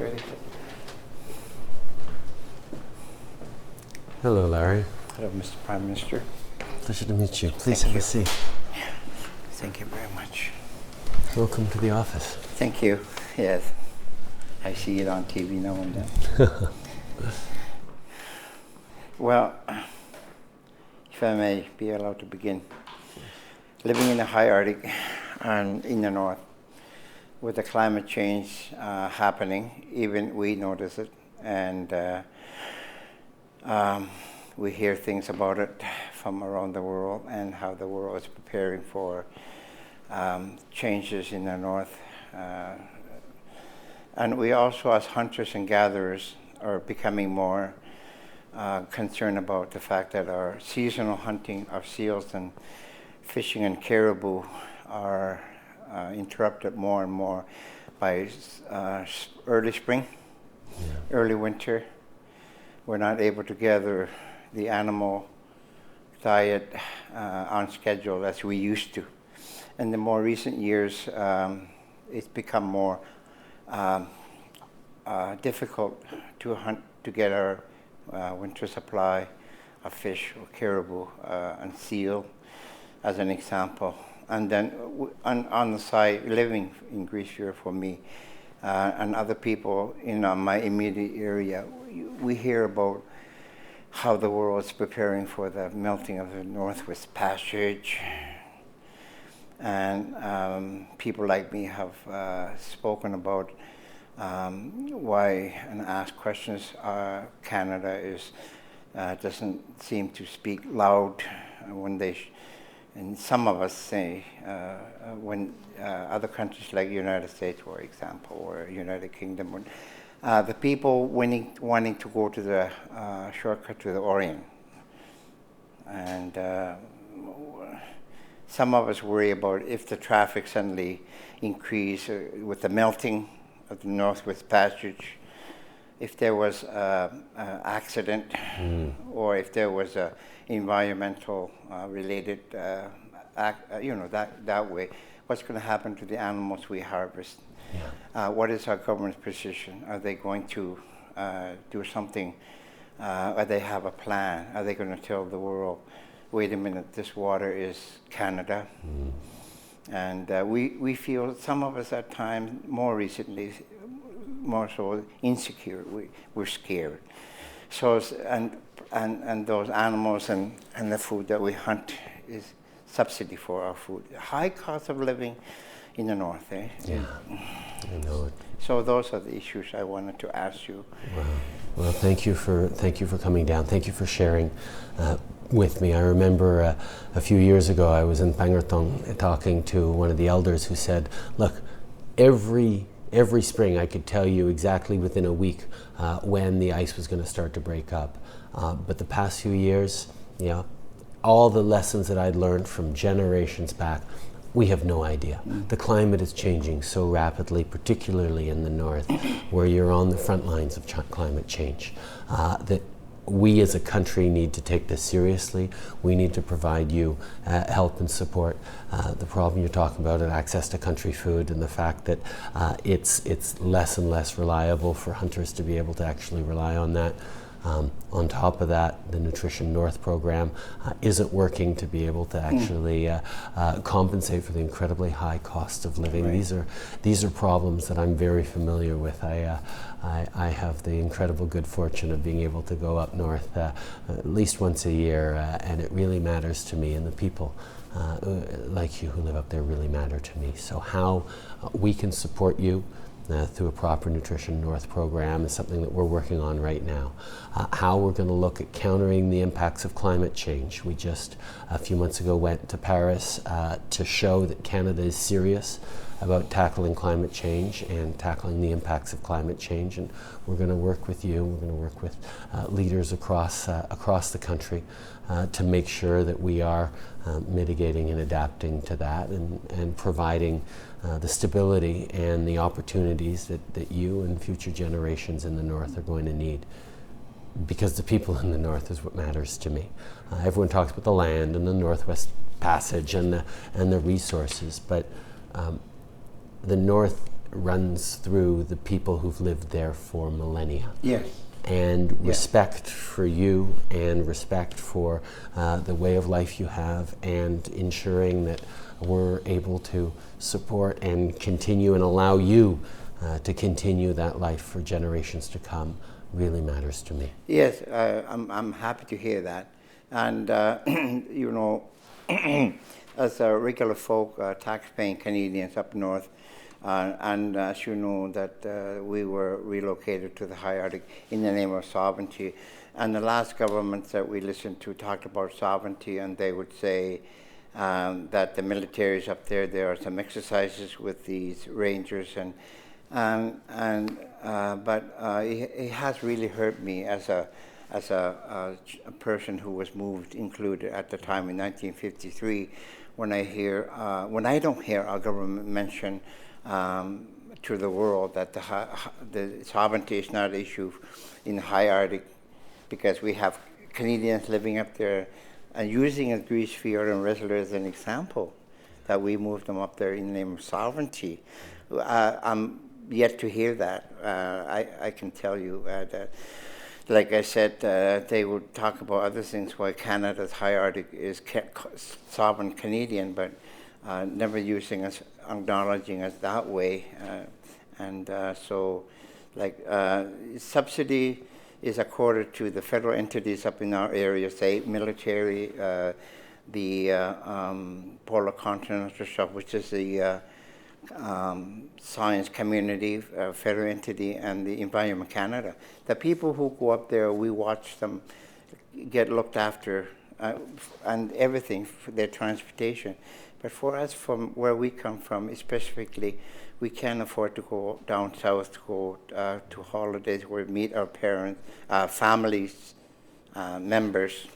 ready. Hello, Larry. Hello, Mr. Prime Minister. Pleasure to meet you. Please Thank have a you. seat. Thank you very much. Welcome to the office. Thank you. Yes, I see it on TV now and then. Well, if I may be allowed to begin. Living in the high Arctic and in the north, with the climate change happening, even we notice it, and we hear things about it from around the world and how the world is preparing for changes in the north. And we also, as hunters and gatherers, are becoming more concerned about the fact that our seasonal hunting of seals and fishing and caribou are interrupted more and more by early spring, early winter. We're not able to gather the animal diet on schedule as we used to. In the more recent years, it's become more difficult to hunt to get our winter supply of fish or caribou and seal, as an example. And then on the side, living in Grise Fiord for me and other people in my immediate area, we hear about how the world is preparing for the melting of the Northwest Passage. And people like me have spoken about why and asked questions. Canada doesn't seem to speak loud when they and some of us say when other countries like United States, for example, or United Kingdom, the people wanting to go to the shortcut to the Orient. And some of us worry about if the traffic suddenly increase with the melting of the Northwest Passage, if there was an accident, or if there was a environmental related, that way, what's going to happen to the animals we harvest? Yeah. What is our government's position? Are they going to do something? Or they have a plan? Are they going to tell the world, wait a minute, this water is Canada? And we feel, some of us at times, more recently, more so insecure. We're scared. So, and those animals and the food that we hunt is subsidy for our food. High cost of living in the north, eh? Yeah, I know it. So those are the issues I wanted to ask you. Wow. Well, thank you for coming down. Thank you for sharing with me. I remember a few years ago I was in Pangerthong talking to one of the elders who said, look, every spring I could tell you exactly within a week when the ice was going to start to break up. But the past few years, all the lessons that I'd learned from generations back, we have no idea. The climate is changing so rapidly, particularly in the north, where you're on the front lines of climate change, that we as a country need to take this seriously. We need to provide you help and support. The problem you're talking about, access to country food, and the fact that it's less and less reliable for hunters to be able to actually rely on that. On top of that, the Nutrition North program isn't working to be able to actually compensate for the incredibly high cost of living. Right. These are problems that I'm very familiar with. I have the incredible good fortune of being able to go up north at least once a year, and it really matters to me, and the people like you who live up there really matter to me. So how we can support you through a proper Nutrition North program is something that we're working on right now. How we're going to look at countering the impacts of climate change. We just a few months ago went to Paris to show that Canada is serious about tackling climate change and tackling the impacts of climate change, and we're going to work with you. We're going to work with leaders across the country to make sure that we are mitigating and adapting to that, and providing the stability and the opportunities that you and future generations in the north are going to need. Because the people in the north is what matters to me. Everyone talks about the land and the Northwest Passage and the resources, but the north runs through the people who've lived there for millennia. Yes. And respect for you and respect for the way of life you have, and ensuring that we're able to support and continue and allow you to continue that life for generations to come really matters to me. Yes, I'm happy to hear that. And, you know, as a regular folk, tax-paying Canadians up north, and as you know, that we were relocated to the high Arctic in the name of sovereignty. And the last governments that we listened to talked about sovereignty, and they would say that the military is up there. There are some exercises with these rangers, but it has really hurt me as a person who was moved, included at the time in 1953, when I don't hear our government mention to the world that the sovereignty is not an issue in the high Arctic, because we have Canadians living up there, and using Grise Fiord and Resler as an example, that we moved them up there in the name of sovereignty. I'm yet to hear that. I can tell you that, like I said, they would talk about other things, why Canada's high Arctic is sovereign Canadian, but never using us, acknowledging us that way. So, like, subsidy is accorded to the federal entities up in our area, say military, the Polar Continental Shelf, which is the science community, federal entity, and the Environment Canada. The people who go up there, we watch them get looked after, and everything for their transportation. But for us, from where we come from, specifically, we can't afford to go down south to go to holidays where we meet our parents, families, members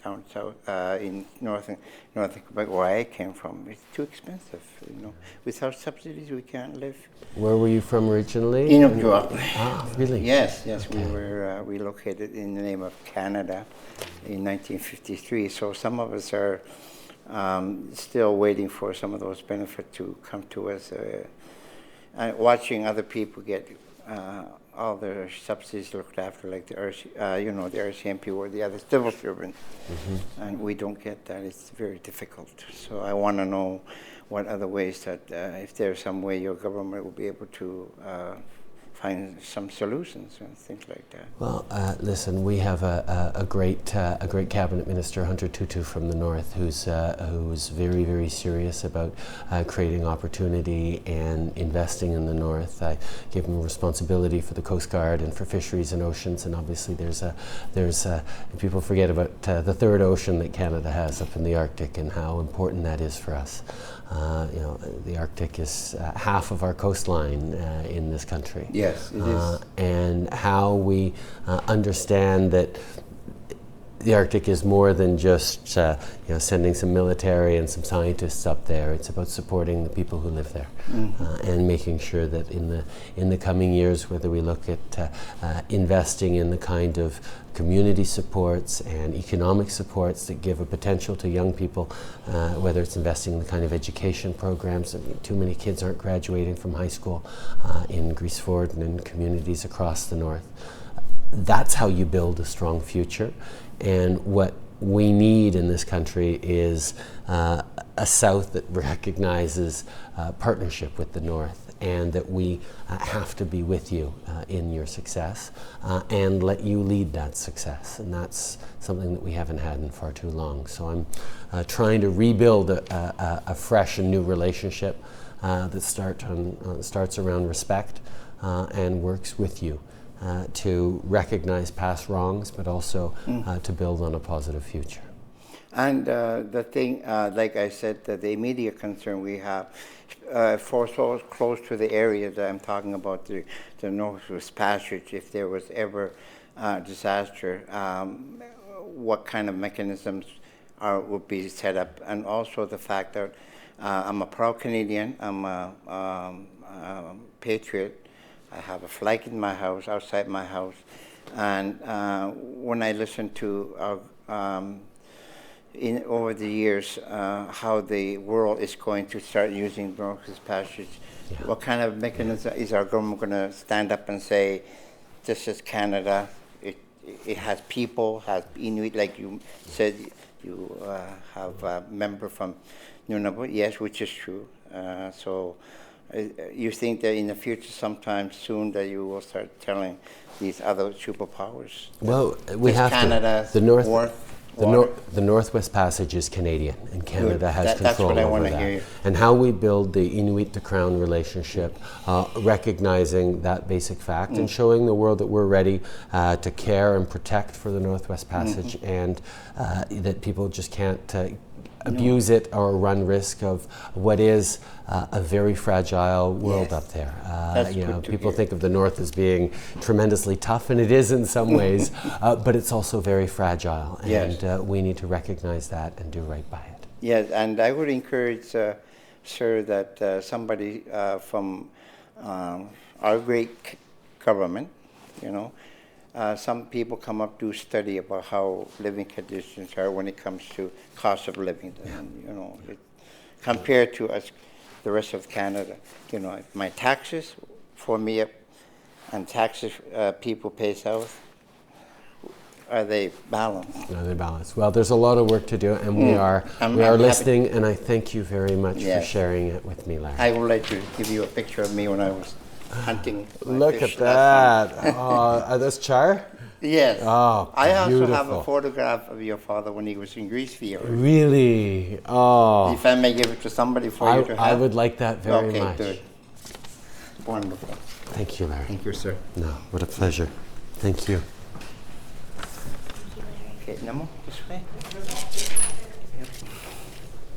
down south in northern Quebec, where I came from. It's too expensive, you know. Without subsidies, we can't live. Where were you from originally? Inuktitut. Ah, really? Yes. Okay. We were relocated in the name of Canada in 1953. So some of us are still waiting for some of those benefits to come to us. Watching other people get all their subsidies looked after, like the RCMP or the other civil servants, and we don't get that. It's very difficult. So I want to know what other ways that, if there's some way your government will be able to find some solutions and things like that. Well, listen, we have a great cabinet minister, Hunter Tutu from the north, who's very, very serious about creating opportunity and investing in the north. I gave him responsibility for the Coast Guard and for fisheries and oceans, and obviously there's people forget about the third ocean that Canada has up in the Arctic and how important that is for us. The Arctic is half of our coastline in this country. Yes, it is. And how we understand that the Arctic is more than just sending some military and some scientists up there. It's about supporting the people who live there, and making sure that in the coming years, whether we look at investing in the kind of community supports and economic supports that give a potential to young people, whether it's investing in the kind of education programs. I mean, too many kids aren't graduating from high school in Grise Fiord and in communities across the north. That's how you build a strong future. And what we need in this country is a South that recognizes partnership with the North, and that we have to be with you in your success and let you lead that success. And that's something that we haven't had in far too long. So I'm trying to rebuild a fresh and new relationship that starts around respect and works with you. To recognize past wrongs, but also to build on a positive future. And the thing, like I said, the immediate concern we have, for so close to the area that I'm talking about, the Northwest Passage, if there was ever a disaster, what kind of mechanisms would be set up, and also the fact that I'm a proud Canadian, I'm a patriot. I have a flag in my house, outside my house, and when I listen to over the years how the world is going to start using the Northwest Passage. Yeah. What kind of mechanism is our government going to stand up and say, this is Canada, it has people, has Inuit, like you said, you have a member from Nunavut, yes, which is true. So you think that in the future, sometime soon, that you will start telling these other superpowers? Well, we have Canada's to. The Northwest Passage is Canadian, and Canada has control over that. That's what I want to hear you. And how we build the Inuit to Crown relationship, recognizing that basic fact and showing the world that we're ready to care and protect for the Northwest Passage, and that people just can't abuse it or run risk of what is a very fragile world up there. People think of the North as being tremendously tough, and it is in some ways, but it's also very fragile, and we need to recognize that and do right by it. Yes, and I would encourage, sir, that somebody from our great government, some people come up to study about how living conditions are when it comes to cost of living, and, compared to us, the rest of Canada. My taxes for me and taxes people pay south, are they balanced? Are they balanced? Well, there's a lot of work to do, and we are listening, and I thank you very much for sharing it with me, Larry. I would like to give you a picture of me when I was hunting. Look at that. Oh, that's Char? Yes. Oh, I also have a photograph of your father when he was in Grise Fiord. Really? Oh. If I may give it to somebody for you to have. I would like that very much. Okay, good. Wonderful. Thank you, Larry. Thank you, sir. No, what a pleasure. Thank you. Okay, Nemo, this way. Yep.